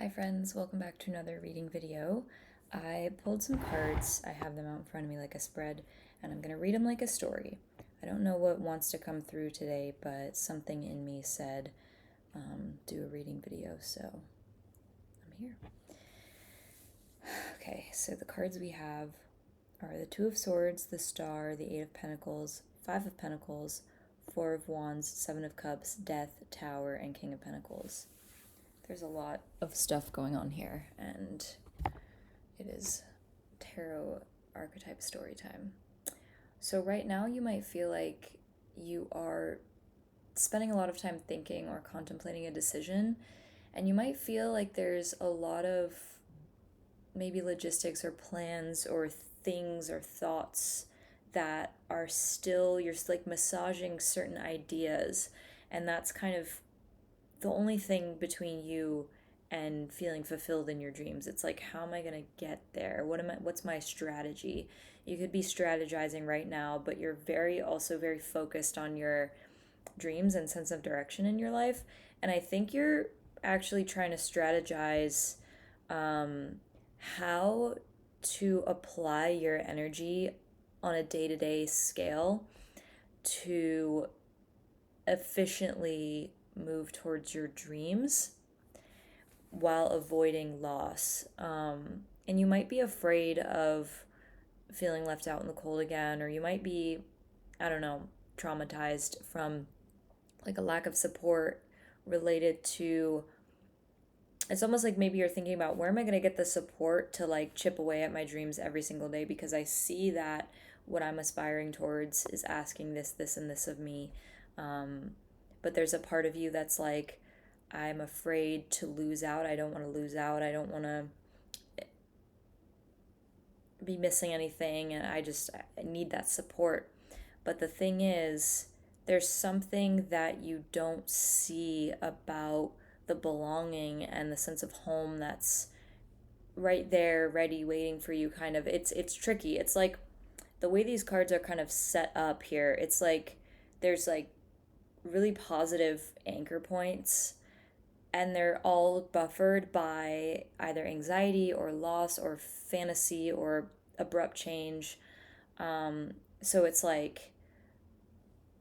Hi friends, welcome back to another reading video. I pulled some cards, I have them out in front of me like a spread, and I'm going to read them like a story. I don't know what wants to come through today, but something in me said do a reading video, so I'm here. Okay, so the cards we have are the Two of Swords, the Star, the Eight of Pentacles, Five of Pentacles, Four of Wands, Seven of Cups, Death, Tower, and King of Pentacles. There's a lot of stuff going on here, and it is tarot archetype story time. So right now you might feel like you are spending a lot of time thinking or contemplating a decision, and you might feel like there's a lot of maybe logistics or plans or things or thoughts that are still, you're like massaging certain ideas, and that's kind of the only thing between you and feeling fulfilled in your dreams. It's like, how am I going to get there? What's my strategy? You could be strategizing right now, but you're also very focused on your dreams and sense of direction in your life. And I think you're actually trying to strategize how to apply your energy on a day-to-day scale to efficiently move towards your dreams while avoiding loss. And you might be afraid of feeling left out in the cold again, or you might be, I don't know, traumatized from like a lack of support related to. It's almost like maybe you're thinking about, where am I going to get the support to like chip away at my dreams every single day, because I see that what I'm aspiring towards is asking this, and this of me. But there's a part of you that's like, I'm afraid to lose out. I don't want to lose out. I don't want to be missing anything. And I need that support. But the thing is, there's something that you don't see about the belonging and the sense of home that's right there, ready, waiting for you, kind of. It's tricky. It's like the way these cards are kind of set up here. It's like there's like really positive anchor points, and they're all buffered by either anxiety or loss or fantasy or abrupt change. So it's like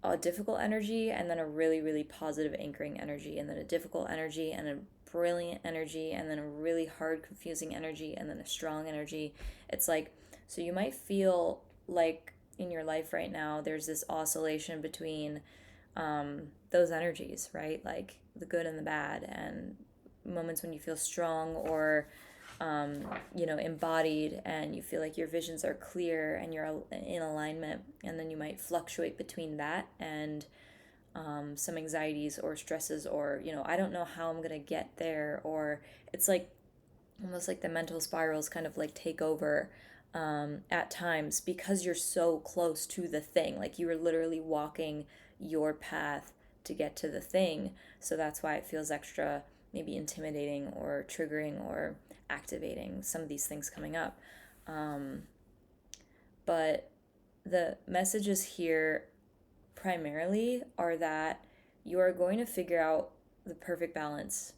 a difficult energy, and then a really, really positive anchoring energy, and then a difficult energy, and a brilliant energy, and then a really hard, confusing energy, and then a strong energy. It's like, so you might feel like in your life right now, there's this oscillation between those energies, right? Like the good and the bad, and moments when you feel strong or embodied, and you feel like your visions are clear and you're in alignment. And then you might fluctuate between that and some anxieties or stresses, or, I don't know how I'm going to get there. Or it's like almost like the mental spirals kind of like take over at times, because you're so close to the thing. Like you are literally walking your path to get to the thing. So that's why it feels extra maybe intimidating or triggering or activating some of these things coming up. But the messages here primarily are that you are going to figure out the perfect balance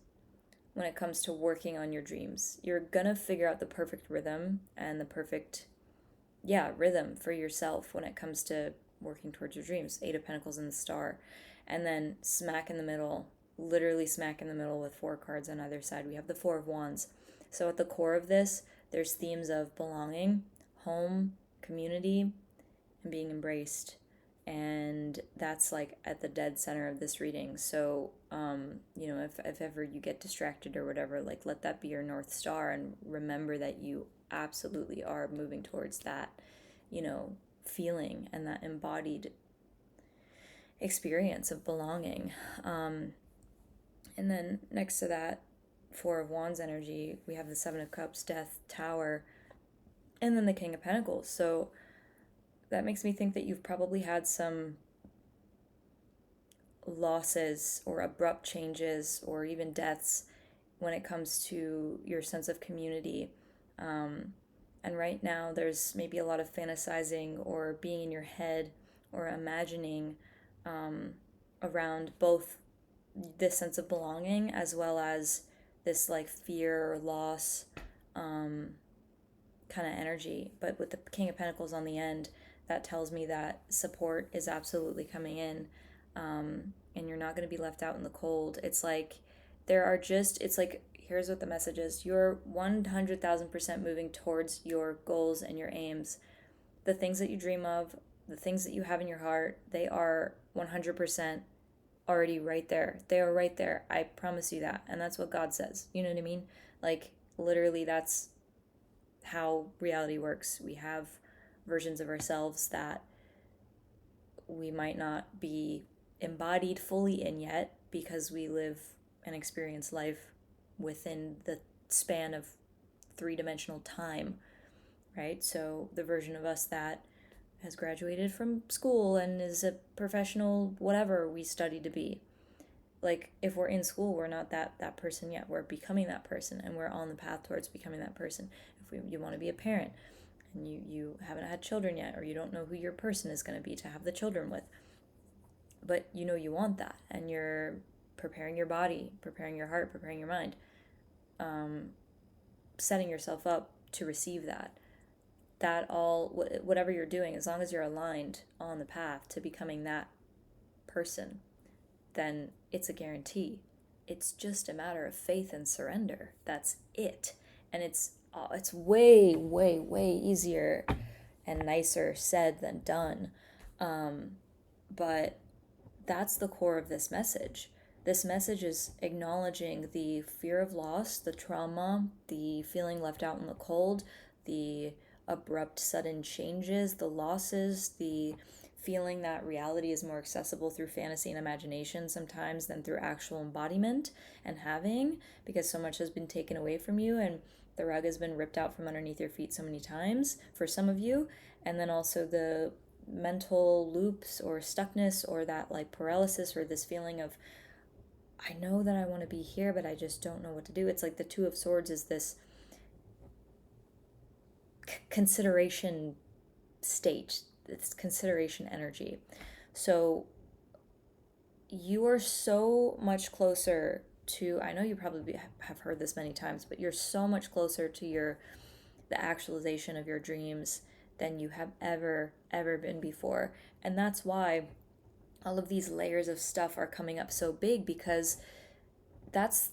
when it comes to working on your dreams. You're gonna figure out the perfect rhythm and the perfect, rhythm for yourself when it comes to working towards your dreams. Eight of Pentacles and the Star. And then smack in the middle, literally smack in the middle with four cards on either side, we have the Four of Wands. So at the core of this, there's themes of belonging, home, community, and being embraced. And that's like at the dead center of this reading. So if ever you get distracted or whatever, like let that be your North Star, and remember that you absolutely are moving towards that feeling and that embodied experience of belonging. And then next to that Four of Wands energy, we have the Seven of Cups, Death, Tower, and then the King of Pentacles. So that makes me think that you've probably had some losses or abrupt changes or even deaths when it comes to your sense of community. And right now, there's maybe a lot of fantasizing or being in your head or imagining around both this sense of belonging as well as this like fear or loss kind of energy. But with the King of Pentacles on the end, that tells me that support is absolutely coming in, and you're not going to be left out in the cold. It's like it's like, here's what the message is: you're 100,000% moving towards your goals and your aims. The things that you dream of, the things that you have in your heart, they are 100% already right there. They are right there. I promise you that. And that's what God says. You know what I mean? Like, literally, that's how reality works. We have versions of ourselves that we might not be embodied fully in yet, because we live and experience life within the span of three-dimensional time, right? So the version of us that has graduated from school and is a professional, whatever we study to be. Like, if we're in school, we're not that person yet. We're becoming that person, and we're on the path towards becoming that person. If you want to be a parent, and you haven't had children yet, or you don't know who your person is going to be to have the children with, but you know you want that, and you're preparing your body, preparing your heart, preparing your mind, setting yourself up to receive that all, whatever you're doing, as long as you're aligned on the path to becoming that person, then it's a guarantee. It's just a matter of faith and surrender. That's it. And it's way, way, way easier and nicer said than done. But that's the core of this message. This message is acknowledging the fear of loss, the trauma, the feeling left out in the cold, the abrupt sudden changes, the losses, the feeling that reality is more accessible through fantasy and imagination sometimes than through actual embodiment and having, because so much has been taken away from you and the rug has been ripped out from underneath your feet so many times for some of you. And then also the mental loops or stuckness, or that like paralysis, or this feeling of, I know that I want to be here, but I just don't know what to do. It's like the Two of Swords is this consideration state, it's consideration energy. So you are so much closer to, I know you probably have heard this many times, but you're so much closer to the actualization of your dreams than you have ever been before. And that's why all of these layers of stuff are coming up so big, because that's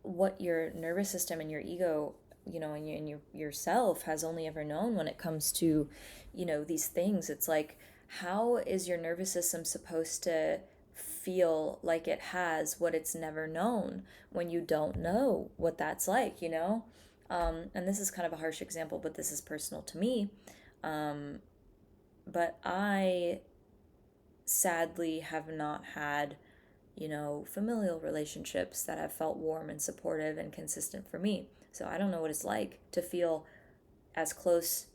what your nervous system and your ego, and yourself has only ever known when it comes to, these things. It's like, how is your nervous system supposed to feel like it has what it's never known when you don't know what that's like, and this is kind of a harsh example, but this is personal to me. But I sadly have not had, familial relationships that have felt warm and supportive and consistent for me. So I don't know what it's like to feel as close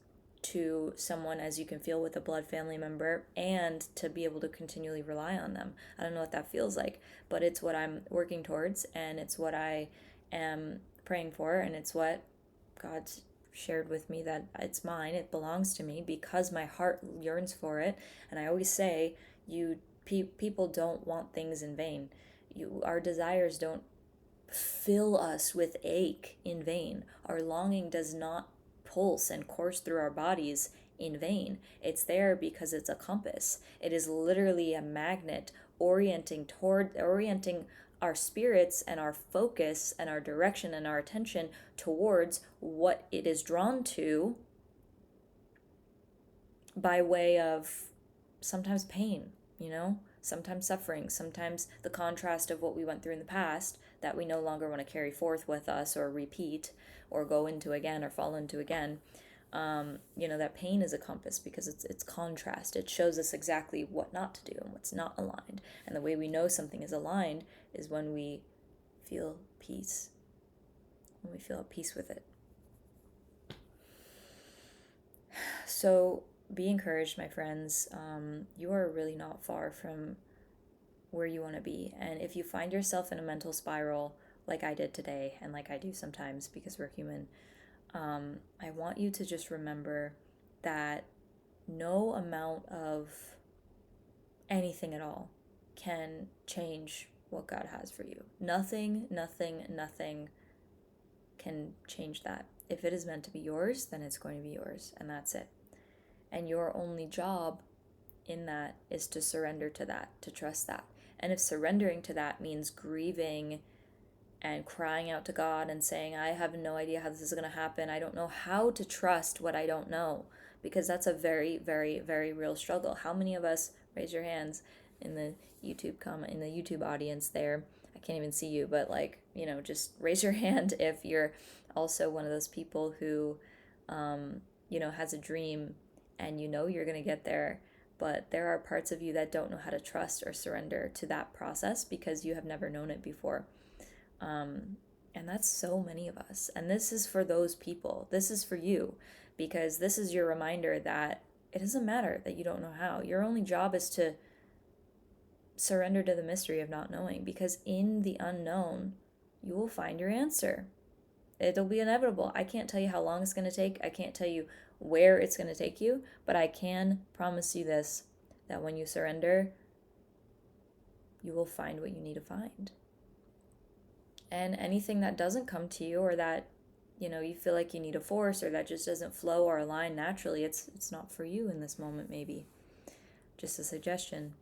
to someone as you can feel with a blood family member, and to be able to continually rely on them. I don't know what that feels like, but it's what I'm working towards, and it's what I am praying for, and it's what God's shared with me, that it's mine, it belongs to me, because my heart yearns for it. And I always say, people don't want things in vain. Our desires don't fill us with ache in vain. Our longing does not pulse and course through our bodies in vain. It's there because it's a compass. It is literally a magnet orienting our spirits and our focus and our direction and our attention towards what it is drawn to, by way of sometimes pain, sometimes suffering, sometimes the contrast of what we went through in the past that we no longer want to carry forth with us or repeat or go into again or fall into again. That pain is a compass, because it's contrast. It shows us exactly what not to do and what's not aligned. And the way we know something is aligned is when we feel peace, when we feel at peace with it. So be encouraged, my friends. You are really not far from where you want to be. And if you find yourself in a mental spiral like I did today, and like I do sometimes because we're human, I want you to just remember that no amount of anything at all can change what God has for you. Nothing can change that. If it is meant to be yours, then it's going to be yours, and that's it. And your only job in that is to surrender to that, to trust that. And if surrendering to that means grieving and crying out to God and saying, I have no idea how this is going to happen, I don't know how to trust what I don't know, because that's a very, very, very real struggle. How many of us, raise your hands in the YouTube audience there, I can't even see you, but like, just raise your hand if you're also one of those people who has a dream and you're going to get there, but there are parts of you that don't know how to trust or surrender to that process because you have never known it before. And that's so many of us. And this is for those people. This is for you, because this is your reminder that it doesn't matter that you don't know how. Your only job is to surrender to the mystery of not knowing, because in the unknown, you will find your answer. It'll be inevitable. I can't tell you how long it's going to take. I can't tell you where it's going to take you, but I can promise you this, that when you surrender, you will find what you need to find. And anything that doesn't come to you, or that you feel like you need a force, or that just doesn't flow or align naturally, it's not for you in this moment, maybe. Just a suggestion.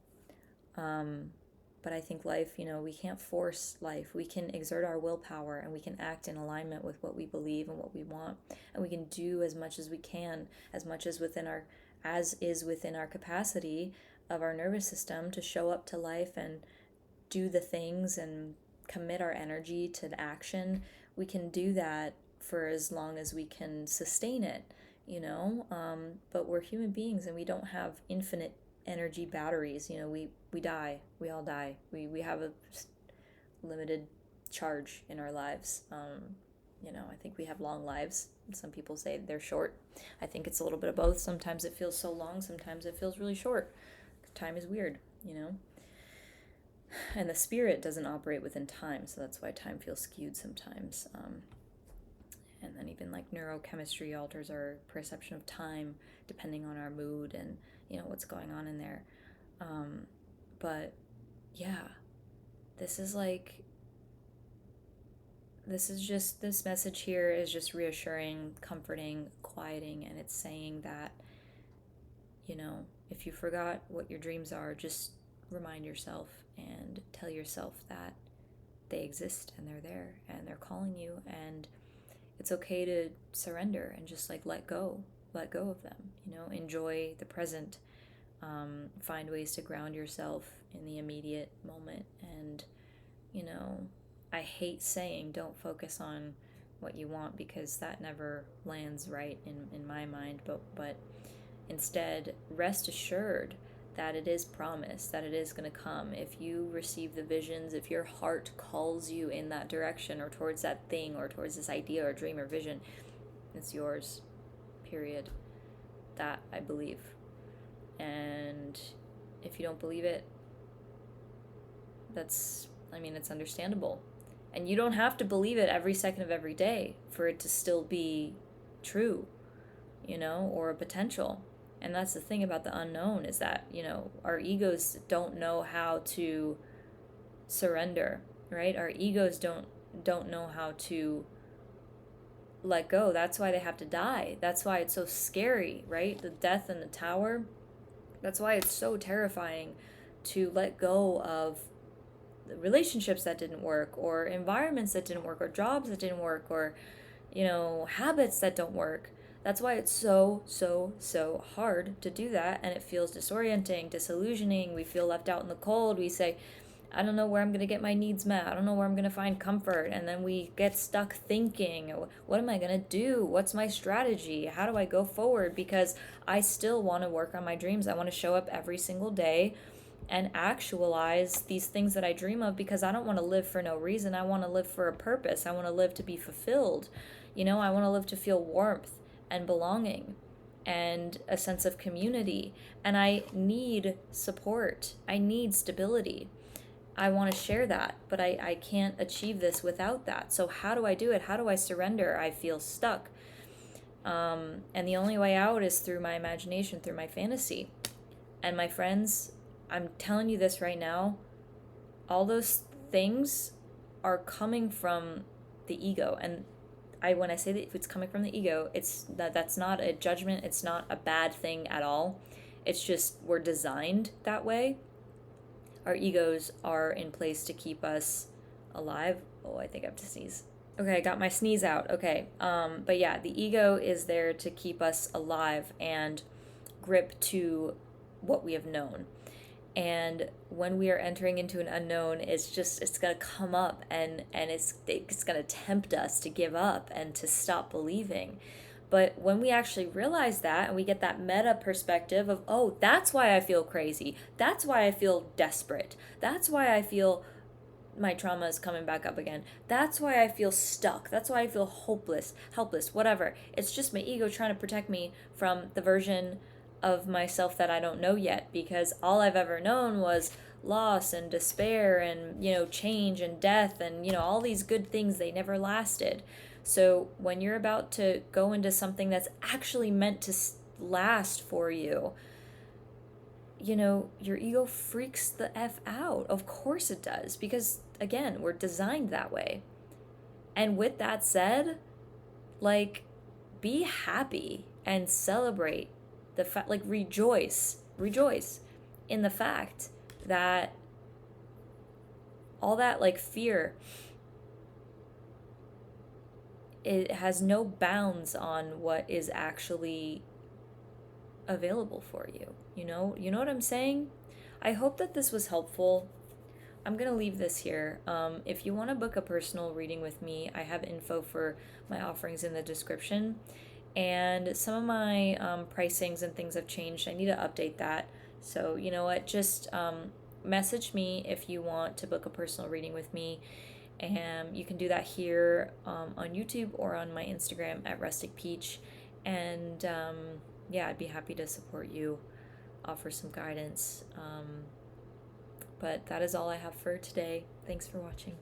But I think life, we can't force life. We can exert our willpower, and we can act in alignment with what we believe and what we want. And we can do as much as we can, as much as is within our capacity of our nervous system to show up to life and do the things and commit our energy to action. We can do that for as long as we can sustain it, but we're human beings, and we don't have infinite energy batteries. We die. We all die. We have a limited charge in our lives. I think we have long lives. Some people say they're short. I think it's a little bit of both. Sometimes it feels so long, sometimes it feels really short. Time is weird, and the spirit doesn't operate within time, so that's why time feels skewed sometimes. And then even like neurochemistry alters our perception of time depending on our mood and what's going on in there. But yeah, this message here is just reassuring, comforting, quieting, and it's saying that if you forgot what your dreams are, just remind yourself and tell yourself that they exist and they're there and they're calling you, and it's okay to surrender and just let go of them. Enjoy the present. Find ways to ground yourself in the immediate moment. And I hate saying don't focus on what you want, because that never lands right in my mind, but instead rest assured that it is promised, that it is going to come. If you receive the visions, if your heart calls you in that direction, or towards that thing, or towards this idea or dream or vision, it's yours, period. That I believe. And if you don't believe it, it's understandable. And you don't have to believe it every second of every day for it to still be true, or a potential. And that's the thing about the unknown, is that, our egos don't know how to surrender, right? Our egos don't know how to let go. That's why they have to die. That's why it's so scary, right? The death in the tower. That's why it's so terrifying to let go of the relationships that didn't work, or environments that didn't work, or jobs that didn't work, or, habits that don't work. That's why it's so, so, so hard to do that, and it feels disorienting, disillusioning. We feel left out in the cold. We say, I don't know where I'm going to get my needs met. I don't know where I'm going to find comfort. And then we get stuck thinking, what am I going to do? What's my strategy? How do I go forward? Because I still want to work on my dreams. I want to show up every single day and actualize these things that I dream of, because I don't want to live for no reason. I want to live for a purpose. I want to live to be fulfilled. I want to live to feel warmth and belonging and a sense of community. And I need support. I need stability. I want to share that, but I can't achieve this without that. So how do I do it? How do I surrender? I feel stuck. And the only way out is through my imagination, through my fantasy. And my friends, I'm telling you this right now, all those things are coming from the ego. And when I say that if it's coming from the ego, that's not a judgment, it's not a bad thing at all. It's just we're designed that way. Our egos are in place to keep us alive. Oh, I think I have to sneeze. Okay, I got my sneeze out. Okay. But yeah, the ego is there to keep us alive and grip to what we have known. And when we are entering into an unknown, it's gonna come up, and it's gonna tempt us to give up and to stop believing. But when we actually realize that and we get that meta perspective of, oh, that's why I feel crazy, that's why I feel desperate, that's why I feel my trauma is coming back up again, that's why I feel stuck, that's why I feel hopeless, helpless, whatever. It's just my ego trying to protect me from the version of myself that I don't know yet, because all I've ever known was loss and despair and, change and death and, all these good things. They never lasted. So when you're about to go into something that's actually meant to last for you, your ego freaks the F out. Of course it does, because again, we're designed that way. And with that said, be happy and celebrate the fact, rejoice in the fact that all that fear, it has no bounds on what is actually available for you. You know what I'm saying? I hope that this was helpful. I'm gonna leave this here. If you want to book a personal reading with me, I have info for my offerings in the description, and some of my pricings and things have changed. I need to update that. So you know what? Just message me if you want to book a personal reading with me. And you can do that here on YouTube or on my Instagram at Rustic Peach. And yeah, I'd be happy to support you, offer some guidance. But that is all I have for today. Thanks for watching.